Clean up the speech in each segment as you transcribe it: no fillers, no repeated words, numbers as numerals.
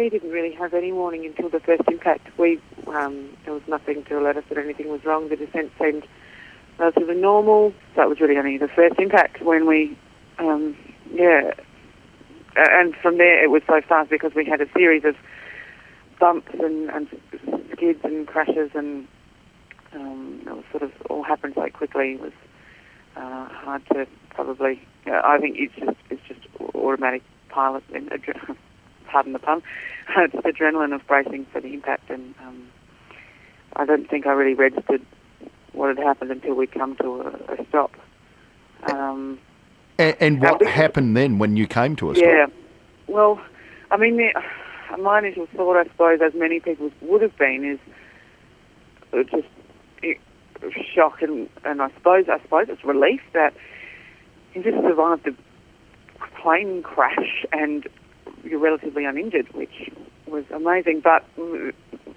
we didn't really have any warning until the first impact. There was nothing to alert us that anything was wrong. The descent seemed relatively normal. So it was really only the first impact when we, and from there it was so fast because we had a series of bumps and skids and crashes, and it was sort of all happened so quickly. It was hard to probably. I think it's just automatic pilot and pardon the pun. It's adrenaline of bracing for the impact, and I don't think I really registered what had happened until we come to a stop. And what happened then when you came to a stop? Yeah, well, I mean, my initial thought, I suppose, as many people's would have been, is just shock and I suppose it's relief that you just survived the plane crash and you're relatively uninjured, which was amazing. But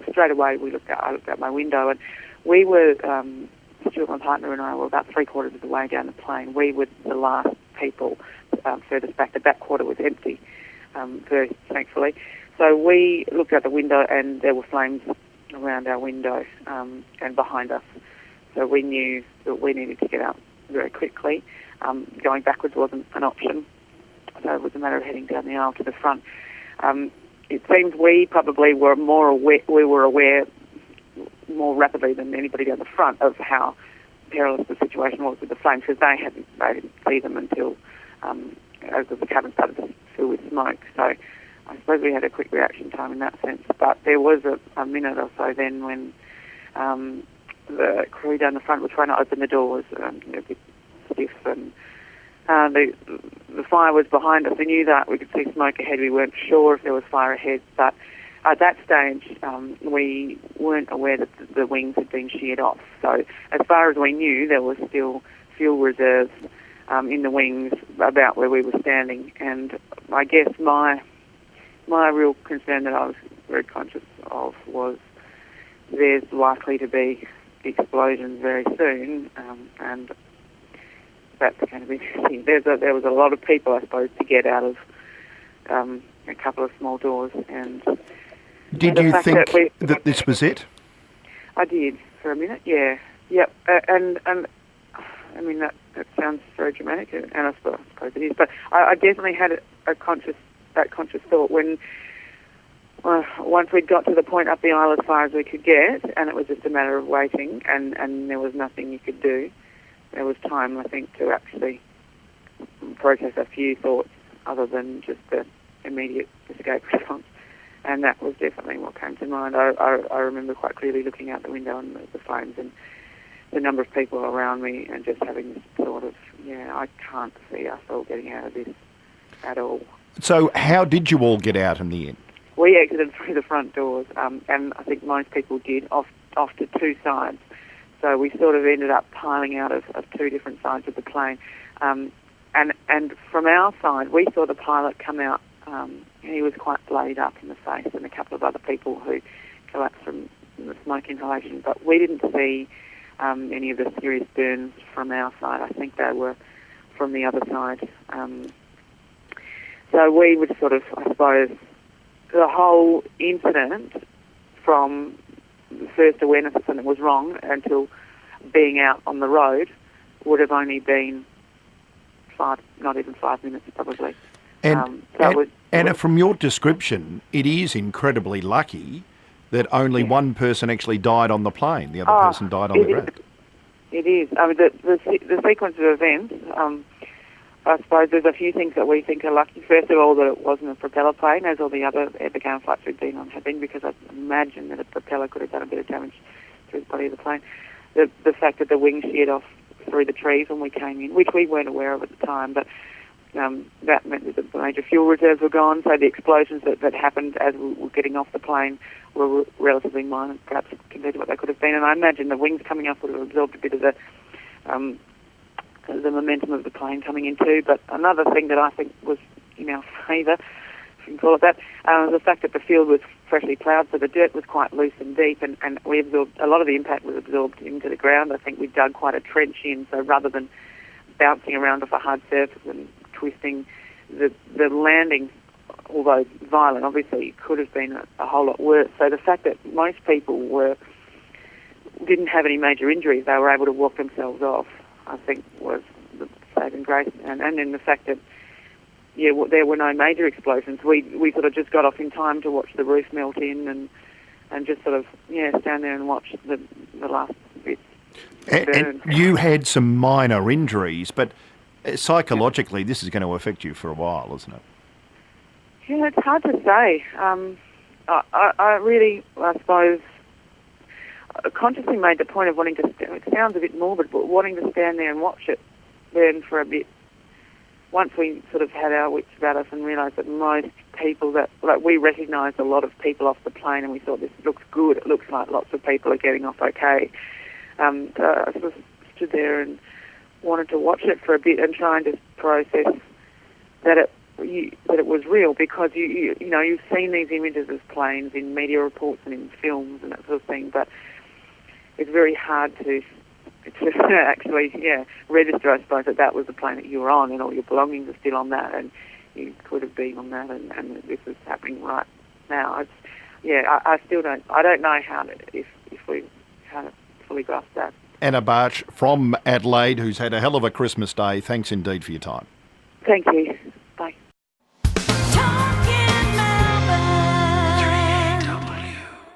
straight away I looked out my window, and we were, Stuart, my partner, and I were about 3/4 of the way down the plane. We were the last people furthest back. The back quarter was empty, very thankfully. So we looked out the window, and there were flames around our window and behind us. So we knew that we needed to get out very quickly. Going backwards wasn't an option, so it was a matter of heading down the aisle to the front. It seems we probably were more aware. We were aware more rapidly than anybody down the front of how perilous the situation was with the flames, because they didn't see them until as the cabin started to fill with smoke. So I suppose we had a quick reaction time in that sense. But there was a minute or so then when the crew down the front were trying to open the doors, a bit stiff, and the fire was behind us. We knew that. We could see smoke ahead. We weren't sure if there was fire ahead, but at that stage we weren't aware that the wings had been sheared off. So as far as we knew, there was still fuel reserves in the wings about where we were standing. And I guess my real concern that I was very conscious of was there's likely to be explosions very soon, and that's going to be interesting. There was a lot of people, I suppose, to get out of a couple of small doors. And did you think that this was it? I did for a minute. Yeah, yep. And I mean that sounds very dramatic, and I suppose it is. But I definitely had that conscious thought when. Once we'd got to the point up the aisle as far as we could get, and it was just a matter of waiting, and there was nothing you could do. There was time, I think, to actually process a few thoughts other than just the immediate escape response. And that was definitely what came to mind. I remember quite clearly looking out the window and the flames and the number of people around me, and just having this thought of, I can't see us all getting out of this at all. So how did you all get out in the end? We exited through the front doors, and I think most people did, off to two sides. So we sort of ended up piling out of two different sides of the plane. And from our side, we saw the pilot come out. He was quite bloodied up in the face, and a couple of other people who collapsed from the smoke inhalation. But we didn't see any of the serious burns from our side. I think they were from the other side. So we would sort of, I suppose, the whole incident, from the first awareness that something was wrong until being out on the road, would have only been not even 5 minutes probably. And Anna, from your description, it is incredibly lucky that only one person actually died on the plane. The other person died on the ground. It is. I mean, the sequence of events, I suppose there's a few things that we think are lucky. First of all, that it wasn't a propeller plane, as all the other air-to-ground flights we've been on have been, because I imagine that a propeller could have done a bit of damage to the body of the plane. The fact that the wings sheared off through the trees when we came in, which we weren't aware of at the time, but that meant that the major fuel reserves were gone, so the explosions that happened as we were getting off the plane were relatively minor, perhaps compared to what they could have been. And I imagine the wings coming up would have absorbed a bit of the momentum of the plane coming in too. But another thing that I think was in our favour, if you can call it that, the fact that the field was freshly ploughed, so the dirt was quite loose and deep, and we absorbed, a lot of the impact was absorbed into the ground. I think we dug quite a trench in, so rather than bouncing around off a hard surface and twisting, the landing although violent, obviously it could have been a whole lot worse. So the fact that most people didn't have any major injuries, they were able to walk themselves off, I think was the saving grace. And then the fact that, there were no major explosions. We sort of just got off in time to watch the roof melt in and just sort of, stand there and watch the last bits burn. And you had some minor injuries, but psychologically this is going to affect you for a while, isn't it? Yeah, it's hard to say. I really, I suppose, consciously made the point of wanting to, it sounds a bit morbid, but wanting to stand there and watch it burn for a bit. Once we sort of had our wits about us and realised that most people we recognised a lot of people off the plane and we thought, this looks good, it looks like lots of people are getting off okay. So I sort of stood there and wanted to watch it for a bit and try and just process that it was real, because you've seen these images of planes in media reports and in films and that sort of thing, but it's very hard to actually register, I suppose, that was the plane that you were on and all your belongings are still on that and you could have been on that and this is happening right now. I still don't know if we haven't fully grasped that. Anna Bartsch from Adelaide, who's had a hell of a Christmas day. Thanks indeed for your time. Thank you.